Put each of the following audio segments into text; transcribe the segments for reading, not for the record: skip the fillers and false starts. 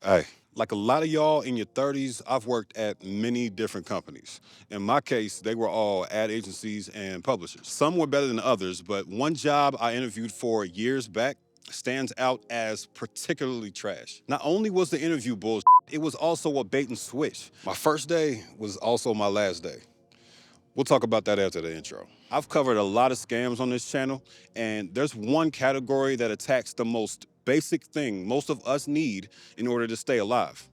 Hey, like a lot of y'all in your 30s, I've worked at many different companies. In my case, they were all ad agencies and publishers. Some were better than others, but one job I interviewed for years back stands out as particularly trash. Not only was the interview bullshit, it was also a bait and switch. My first day was also my last day. We'll talk about that after the intro. I've covered a lot of scams on this channel, and there's one category that attacks the most basic thing most of us need in order to stay alive: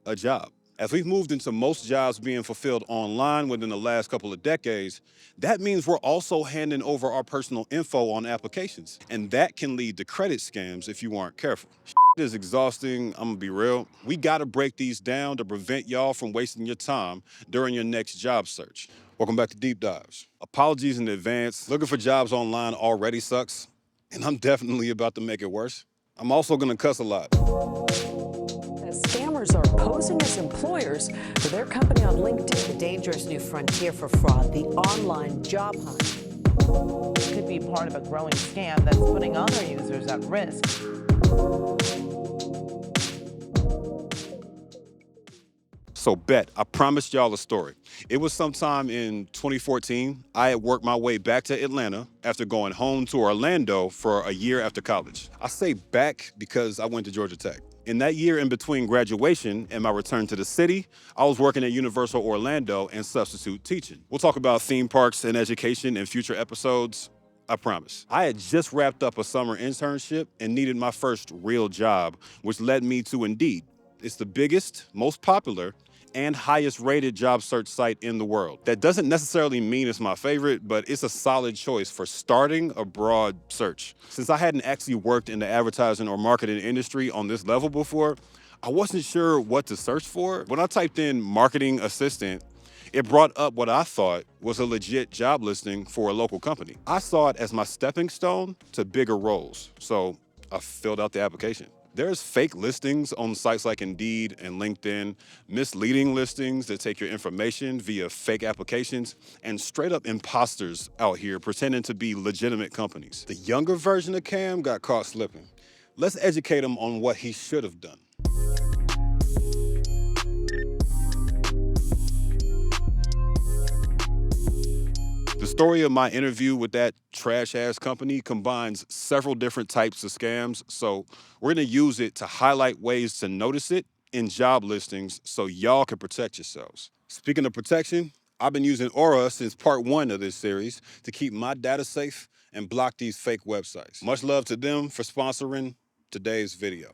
a job. As we've moved into most jobs being fulfilled online within the last couple of decades, that means we're also handing over our personal info on applications. And that can lead to credit scams if you aren't careful. Shit is exhausting, I'm gonna be real. We gotta break these down to prevent y'all from wasting your time during your next job search. Welcome back to Deep Dives. Apologies in advance. Looking for jobs online already sucks, and I'm definitely about to make it worse. I'm also gonna cuss a lot. As scammers are posing as employers for their company on LinkedIn. A dangerous new frontier for fraud, the online job hunt. This could be part of a growing scam that's putting other users at risk. So bet, I promised y'all a story. It was sometime in 2014. I had worked my way back to Atlanta after going home to Orlando for a year after college. I say back because I went to Georgia Tech. In that year in between graduation and my return to the city, I was working at Universal Orlando and substitute teaching. We'll talk about theme parks and education in future episodes, I promise. I had just wrapped up a summer internship and needed my first real job, which led me to Indeed. It's the biggest, most popular, and highest rated job search site in the world. That doesn't necessarily mean it's my favorite, but it's a solid choice for starting a broad search. Since I hadn't actually worked in the advertising or marketing industry on this level before, I wasn't sure what to search for. When I typed in marketing assistant, it brought up what I thought was a legit job listing for a local company. I saw it as my stepping stone to bigger roles, so I filled out the application. There's fake listings on sites like Indeed and LinkedIn, misleading listings that take your information via fake applications, and straight up imposters out here pretending to be legitimate companies. The younger version of Cam got caught slipping. Let's educate him on what he should have done. The story of my interview with that trash-ass company combines several different types of scams, so we're gonna use it to highlight ways to notice it in job listings so y'all can protect yourselves. Speaking of protection, I've been using Aura since part 1 of this series to keep my data safe and block these fake websites. Much love to them for sponsoring today's video.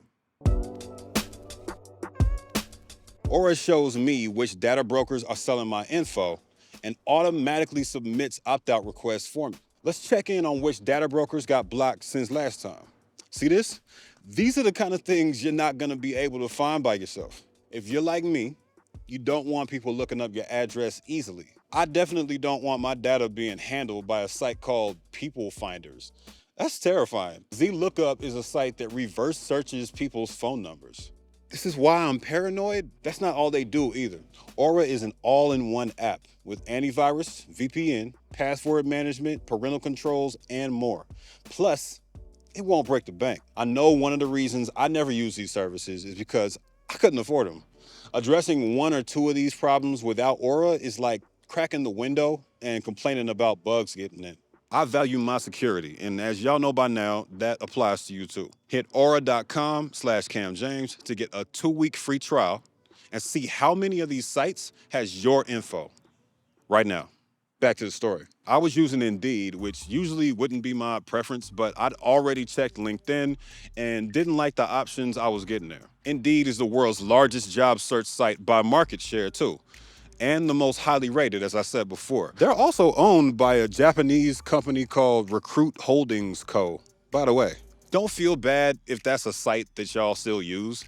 Aura shows me which data brokers are selling my info and automatically submits opt-out requests for me. Let's check in on which data brokers got blocked since last time. See this? These are the kind of things you're not gonna be able to find by yourself. If you're like me, you don't want people looking up your address easily. I definitely don't want my data being handled by a site called People Finders. That's terrifying. ZLookup is a site that reverse searches people's phone numbers. This is why I'm paranoid. That's not all they do either. Aura is an all-in-one app with antivirus, VPN, password management, parental controls, and more. Plus, it won't break the bank. I know one of the reasons I never use these services is because I couldn't afford them. Addressing one or two of these problems without Aura is like cracking the window and complaining about bugs getting in. I value my security, and as y'all know by now, that applies to you too. Hit aura.com/CamJames to get a 2-week free trial and see how many of these sites has your info right now. Back to the story. I was using Indeed, which usually wouldn't be my preference, but I'd already checked LinkedIn and didn't like the options I was getting there. Indeed is the world's largest job search site by market share too, and the most highly rated, as I said before. They're also owned by a Japanese company called Recruit Holdings Co. By the way, don't feel bad if that's a site that y'all still use.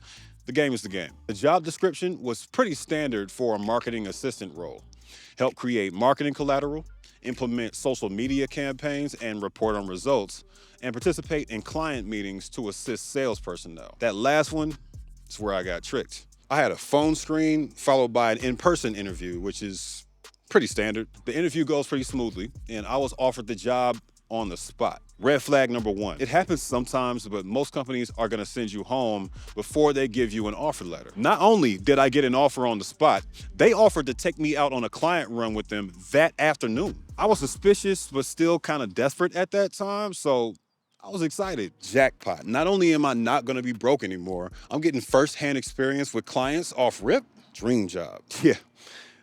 The game is the game. The job description was pretty standard for a marketing assistant role. Help create marketing collateral, implement social media campaigns and report on results, and participate in client meetings to assist sales personnel. That last one is where I got tricked. I had a phone screen followed by an in-person interview, which is pretty standard. The interview goes pretty smoothly, and I was offered the job on the spot. Red flag number one. It happens sometimes, but most companies are gonna send you home before they give you an offer letter. Not only did I get an offer on the spot, they offered to take me out on a client run with them that afternoon. I was suspicious, but still kind of desperate at that time, so I was excited. Jackpot. Not only am I not gonna be broke anymore, I'm getting firsthand experience with clients off rip. Dream job. Yeah,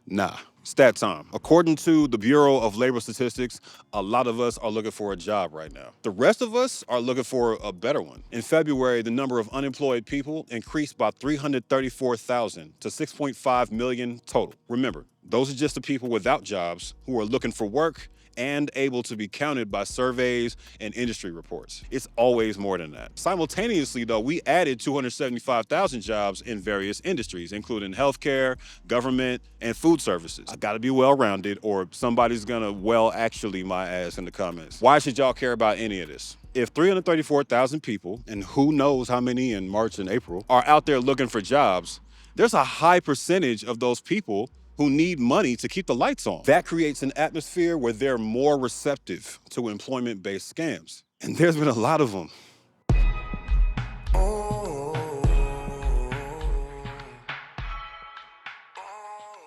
nah. Stat time. According to the Bureau of Labor Statistics, a lot of us are looking for a job right now. The rest of us are looking for a better one. In February, the number of unemployed people increased by 334,000 to 6.5 million total. Remember, those are just the people without jobs who are looking for work and able to be counted by surveys and industry reports. It's always more than that. Simultaneously, though, we added 275,000 jobs in various industries, including healthcare, government, and food services. I gotta be well-rounded or somebody's gonna actually my ass in the comments. Why should y'all care about any of this? If 334,000 people, and who knows how many in March and April, are out there looking for jobs, there's a high percentage of those people who need money to keep the lights on. That creates an atmosphere where they're more receptive to employment-based scams. And there's been a lot of them.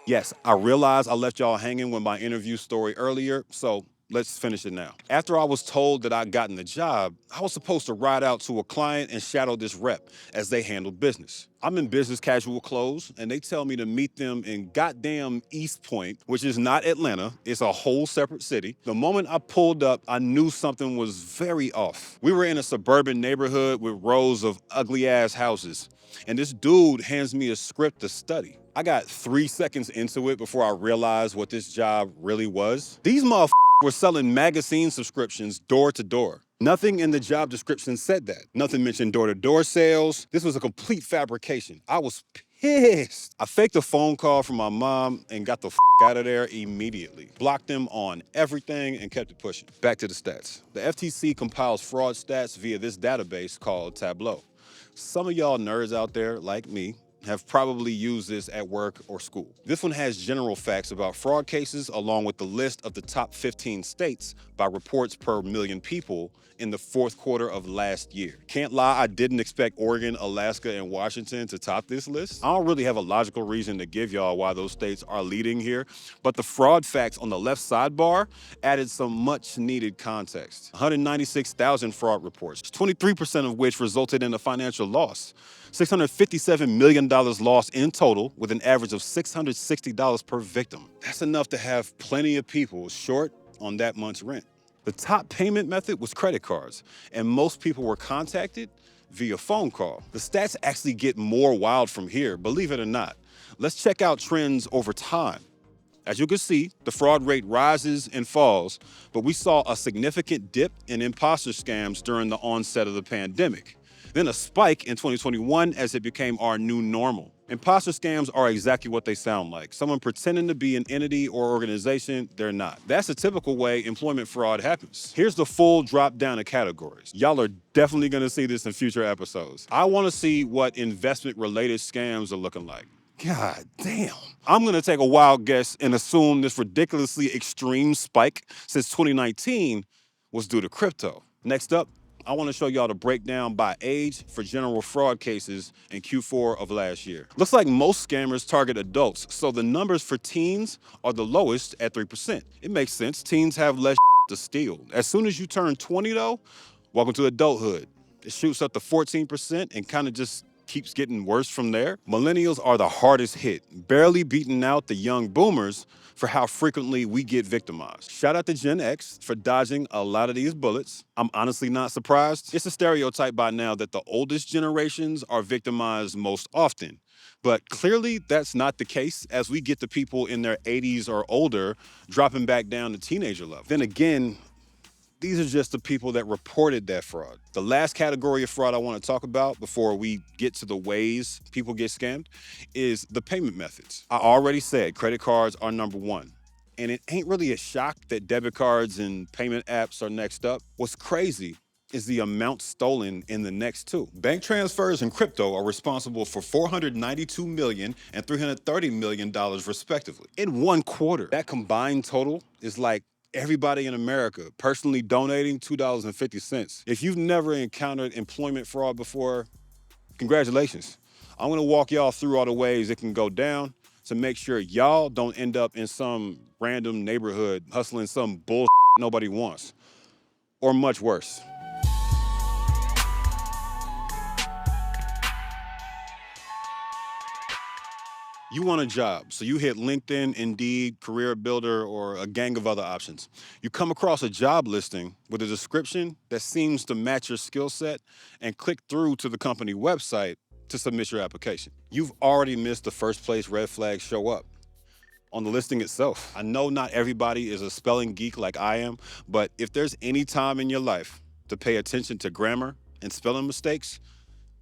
Yes, I realize I left y'all hanging with my interview story earlier, so let's finish it now. After I was told that I'd gotten the job, I was supposed to ride out to a client and shadow this rep as they handled business. I'm in business casual clothes, and they tell me to meet them in goddamn East Point, which is not Atlanta. It's a whole separate city. The moment I pulled up, I knew something was very off. We were in a suburban neighborhood with rows of ugly-ass houses, and this dude hands me a script to study. I got 3 seconds into it before I realized what this job really was. These motherfuckers were selling magazine subscriptions door to door. Nothing in the job description said that. Nothing mentioned door-to-door sales. This was a complete fabrication. I was pissed. I faked a phone call from my mom and got the out of there immediately. Blocked them on everything and kept it pushing. Back to the stats. The FTC compiles fraud stats via this database called Tableau. Some of y'all nerds out there, like me, have probably used this at work or school. This one has general facts about fraud cases along with the list of the top 15 states by reports per million people in the fourth quarter of last year. Can't lie, I didn't expect Oregon, Alaska, and Washington to top this list. I don't really have a logical reason to give y'all why those states are leading here, but the fraud facts on the left sidebar added some much needed context. 196,000 fraud reports, 23% of which resulted in a financial loss. $657 million lost in total, with an average of $660 per victim. That's enough to have plenty of people short on that month's rent. The top payment method was credit cards, and most people were contacted via phone call. The stats actually get more wild from here, believe it or not. Let's check out trends over time. As you can see, the fraud rate rises and falls, but we saw a significant dip in imposter scams during the onset of the pandemic. Then a spike in 2021 as it became our new normal. Imposter scams are exactly what they sound like. Someone pretending to be an entity or organization they're not. That's a typical way employment fraud happens. Here's the full drop down of categories. Y'all are definitely gonna see this in future episodes. I wanna see what investment-related scams are looking like. God damn. I'm gonna take a wild guess and assume this ridiculously extreme spike since 2019 was due to crypto. Next up, I want to show y'all the breakdown by age for general fraud cases in Q4 of last year. Looks like most scammers target adults, so the numbers for teens are the lowest at 3%. It makes sense, teens have less to steal. As soon as you turn 20 though, welcome to adulthood. It shoots up to 14% and kind of just keeps getting worse from there. Millennials are the hardest hit, barely beating out the young boomers for how frequently we get victimized. Shout out to Gen X for dodging a lot of these bullets. I'm honestly not surprised. It's a stereotype by now that the oldest generations are victimized most often. But clearly that's not the case as we get the people in their 80s or older dropping back down to teenager level. Then again, these are just the people that reported that fraud. The last category of fraud I want to talk about before we get to the ways people get scammed is the payment methods. I already said credit cards are number one. And it ain't really a shock that debit cards and payment apps are next up. What's crazy is the amount stolen in the next two. Bank transfers and crypto are responsible for $492 million and $330 million respectively in one quarter. That combined total is like everybody in America personally donating $2.50. If you've never encountered employment fraud before, congratulations. I'm gonna walk y'all through all the ways it can go down to make sure y'all don't end up in some random neighborhood hustling some bullshit nobody wants, or much worse. You want a job, so you hit LinkedIn, Indeed, Career Builder, or a gang of other options. You come across a job listing with a description that seems to match your skill set and click through to the company website to submit your application. You've already missed the first place red flags show up, on the listing itself. I know not everybody is a spelling geek like I am, but if there's any time in your life to pay attention to grammar and spelling mistakes,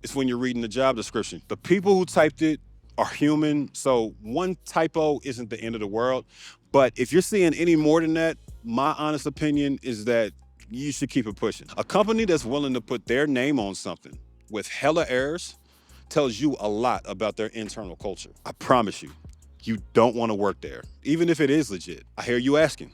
it's when you're reading the job description. The people who typed it are human, so one typo isn't the end of the world. But if you're seeing any more than that, my honest opinion is that you should keep it pushing. A company that's willing to put their name on something with hella errors tells you a lot about their internal culture. I promise you, you don't want to work there, even if it is legit. I hear you asking,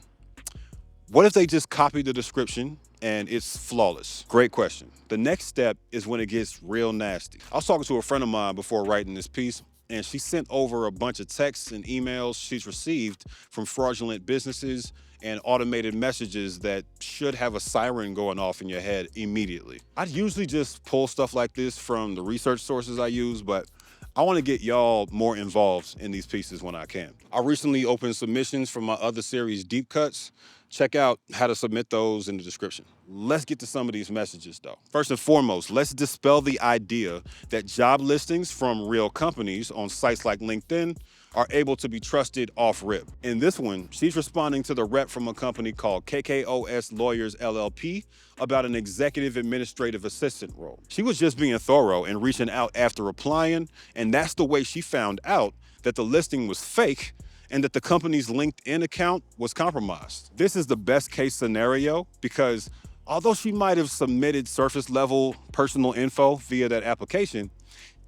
what if they just copy the description and it's flawless? Great question. The next step is when it gets real nasty. I was talking to a friend of mine before writing this piece, and she sent over a bunch of texts and emails she's received from fraudulent businesses and automated messages that should have a siren going off in your head immediately. I'd usually just pull stuff like this from the research sources I use, but I want to get y'all more involved in these pieces when I can. I recently opened submissions for my other series, Deep Cuts. Check out how to submit those in the description. Let's get to some of these messages though. First and foremost, let's dispel the idea that job listings from real companies on sites like LinkedIn are able to be trusted off rip. In this one, she's responding to the rep from a company called KKOS Lawyers LLP about an executive administrative assistant role. She was just being thorough and reaching out after applying, and that's the way she found out that the listing was fake and that the company's LinkedIn account was compromised. This is the best case scenario because although she might have submitted surface level personal info via that application,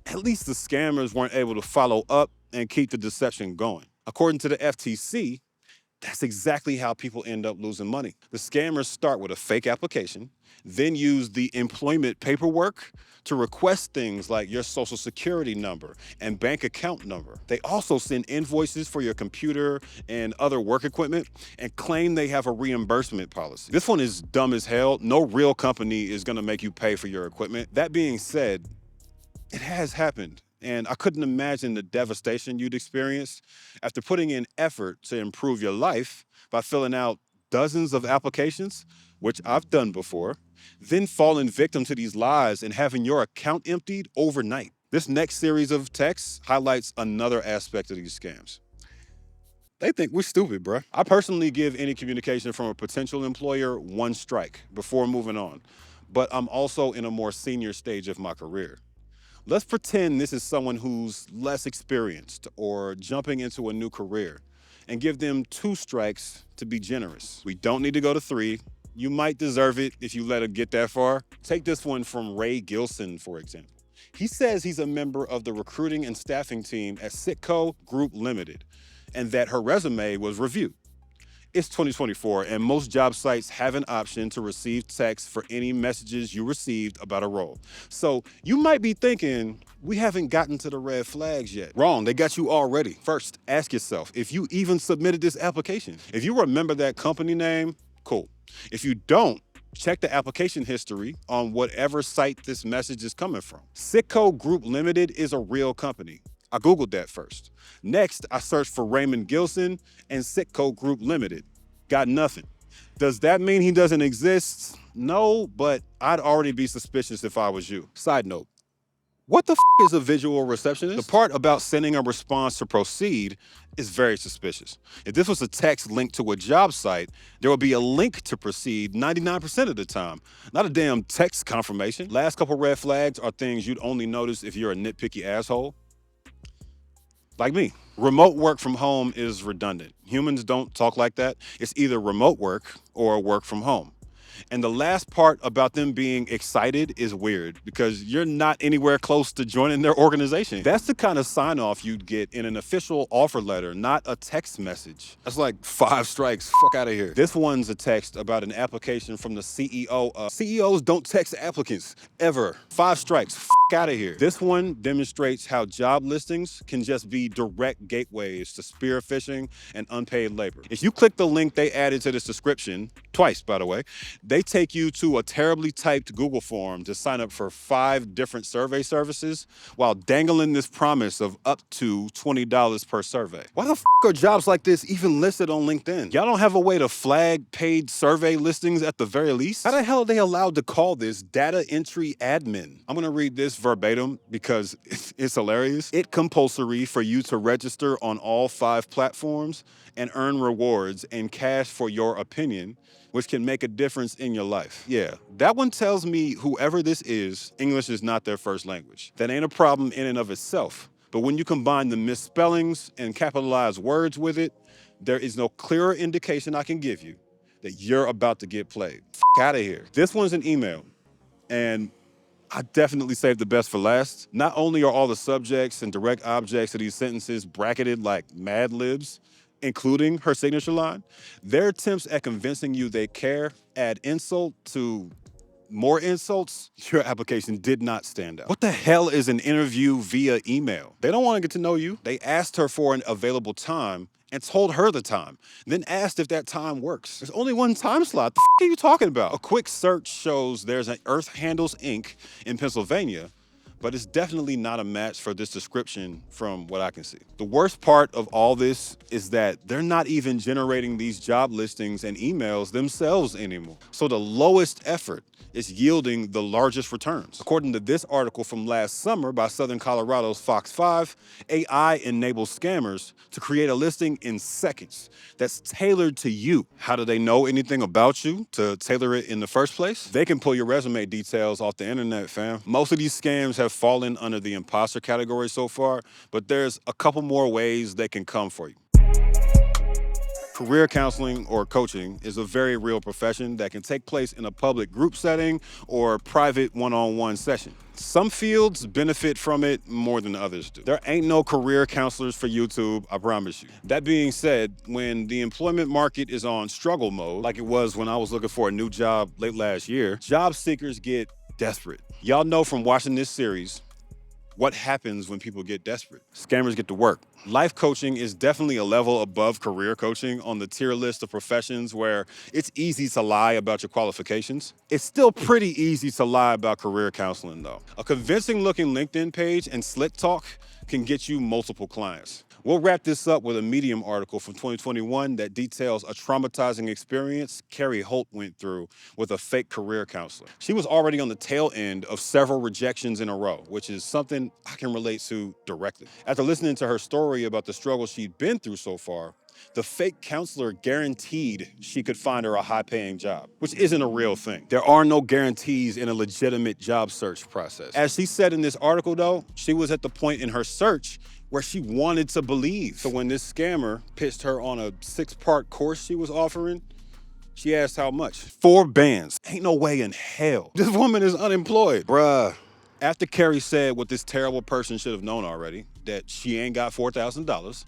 at least the scammers weren't able to follow up and keep the deception going. According to the FTC, that's exactly how people end up losing money. The scammers start with a fake application, then use the employment paperwork to request things like your social security number and bank account number. They also send invoices for your computer and other work equipment and claim they have a reimbursement policy. This one is dumb as hell. No real company is gonna make you pay for your equipment. That being said, it has happened. And I couldn't imagine the devastation you'd experience after putting in effort to improve your life by filling out dozens of applications, which I've done before, then falling victim to these lies and having your account emptied overnight. This next series of texts highlights another aspect of these scams. They think we're stupid, bruh. I personally give any communication from a potential employer one strike before moving on, but I'm also in a more senior stage of my career. Let's pretend this is someone who's less experienced or jumping into a new career and give them 2 strikes to be generous. We don't need to go to 3. You might deserve it if you let it get that far. Take this one from Ray Gilson, for example. He says he's a member of the recruiting and staffing team at Citco Group Limited and that her resume was reviewed. It's 2024, and most job sites have an option to receive text for any messages you received about a role. So you might be thinking, we haven't gotten to the red flags yet. Wrong, they got you already. First, ask yourself if you even submitted this application. If you remember that company name, cool. If you don't, check the application history on whatever site this message is coming from. Citco Group Limited is a real company. I Googled that first. Next, I searched for Raymond Gilson and Citco Group Limited. Got nothing. Does that mean he doesn't exist? No, but I'd already be suspicious if I was you. Side note, what the is a visual receptionist? The part about sending a response to proceed is very suspicious. If this was a text linked to a job site, there would be a link to proceed 99% of the time, not a damn text confirmation. Last couple red flags are things you'd only notice if you're a nitpicky asshole. Like me. Remote work from home is redundant. Humans don't talk like that. It's either remote work or work from home. And the last part about them being excited is weird because you're not anywhere close to joining their organization. That's the kind of sign off you'd get in an official offer letter, not a text message. That's like 5 strikes. Fuck out of here. This one's a text about an application from the CEO. CEOs don't text applicants ever. 5 strikes. Fuck out of here. This one demonstrates how job listings can just be direct gateways to spear phishing and unpaid labor. If you click the link they added to this description, twice by the way, they take you to a terribly typed Google form to sign up for 5 different survey services while dangling this promise of up to $20 per survey. Why the f are jobs like this even listed on LinkedIn? Y'all don't have a way to flag paid survey listings at the very least? How the hell are they allowed to call this data entry admin? I'm gonna read this verbatim because it's hilarious. It's compulsory for you to register on all 5 platforms and earn rewards and cash for your opinion, which can make a difference in your life. Yeah, that one tells me whoever this is, English is not their first language. That ain't a problem in and of itself. But when you combine the misspellings and capitalized words with it, there is no clearer indication I can give you that you're about to get played. F out of here. This one's an email, and I definitely saved the best for last. Not only are all the subjects and direct objects of these sentences bracketed like Mad Libs, including her signature line, their attempts at convincing you they care add insult to more insults. Your application did not stand out. What the hell is an interview via email? They don't want to get to know you. They asked her for an available time and told her the time, then asked if that time works. There's only one time slot. The f are you talking about? A quick search shows there's an Earth Handles Inc. in Pennsylvania, but it's definitely not a match for this description from what I can see. The worst part of all this is that they're not even generating these job listings and emails themselves anymore. So the lowest effort is yielding the largest returns. According to this article from last summer by Southern Colorado's Fox 5, AI enables scammers to create a listing in seconds that's tailored to you. How do they know anything about you to tailor it in the first place? They can pull your resume details off the internet, fam. Most of these scams have fallen under the imposter category so far, but there's a couple more ways they can come for you. Career counseling or coaching is a very real profession that can take place in a public group setting or private one-on-one session. Some fields benefit from it more than others do. There ain't no career counselors for YouTube, I promise you. That being said, when the employment market is on struggle mode, like it was when I was looking for a new job late last year, job seekers get desperate. Y'all know from watching this series what happens when people get desperate. Scammers get to work. Life coaching is definitely a level above career coaching on the tier list of professions where it's easy to lie about your qualifications. It's still pretty easy to lie about career counseling though. A convincing looking LinkedIn page and slick talk can get you multiple clients. We'll wrap this up with a Medium article from 2021 that details a traumatizing experience Carrie Holt went through with a fake career counselor. She was already on the tail end of several rejections in a row, which is something I can relate to directly. After listening to her story about the struggle she'd been through so far, the fake counselor guaranteed she could find her a high-paying job, which isn't a real thing. There are no guarantees in a legitimate job search process. As she said in this article though, she was at the point in her search where she wanted to believe. So when this scammer pitched her on a 6-part course she was offering, she asked how much. 4 bands. Ain't no way in hell. This woman is unemployed. Bruh. After Carrie said what this terrible person should have known already, that she ain't got $4,000,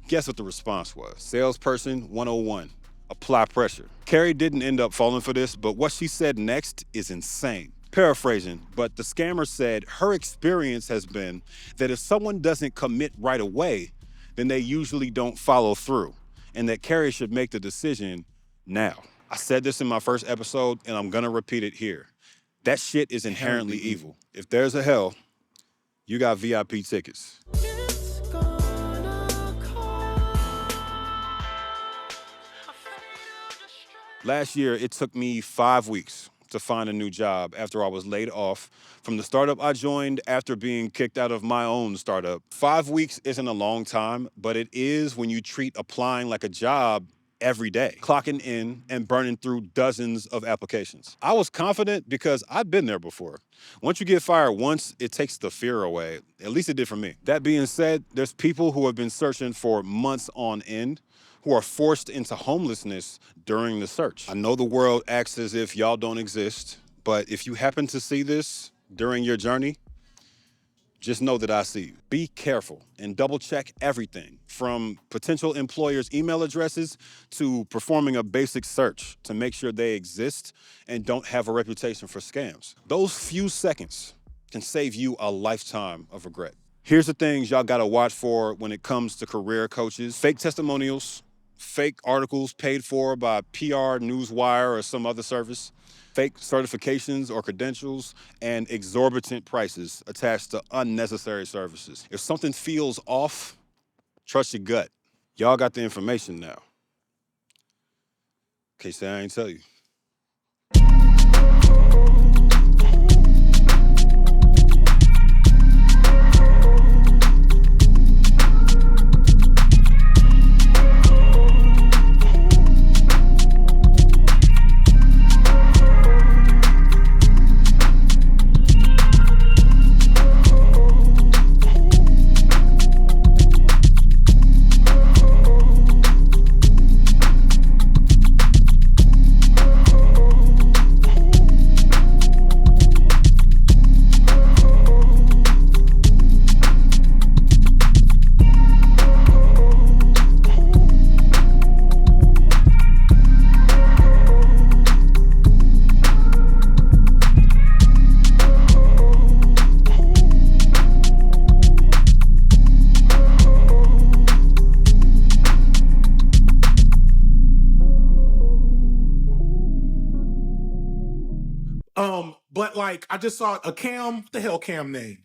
guess what the response was? Salesperson 101, apply pressure. Carrie didn't end up falling for this, but what she said next is insane. Paraphrasing, but the scammer said her experience has been that if someone doesn't commit right away, then they usually don't follow through, and that Carrie should make the decision now. I said this in my first episode, and I'm gonna repeat it here. That shit is inherently evil. If there's a hell, you got VIP tickets. Last year, it took me 5 weeks to find a new job after I was laid off from the startup I joined after being kicked out of my own startup. 5 weeks isn't a long time, but it is when you treat applying like a job every day, clocking in and burning through dozens of applications. I was confident because I'd been there before. Once you get fired once, it takes the fear away. At least it did for me. That being said, there's people who have been searching for months on end who are forced into homelessness during the search. I know the world acts as if y'all don't exist, but if you happen to see this during your journey, just know that I see you. Be careful and double check everything from potential employers' email addresses to performing a basic search to make sure they exist and don't have a reputation for scams. Those few seconds can save you a lifetime of regret. Here's the things y'all gotta watch for when it comes to career coaches: fake testimonials, fake articles paid for by PR, Newswire, or some other service, fake certifications or credentials, and exorbitant prices attached to unnecessary services. If something feels off, trust your gut. Y'all got the information now. In case I ain't tell you. But like I just saw a Cam, what the hell Cam name?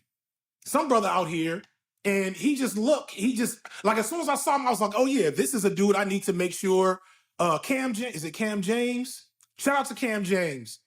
Some brother out here, and he just like as soon as I saw him, I was like, oh yeah, this is a dude I need to make sure. Is it Cam James? Shout out to Cam James.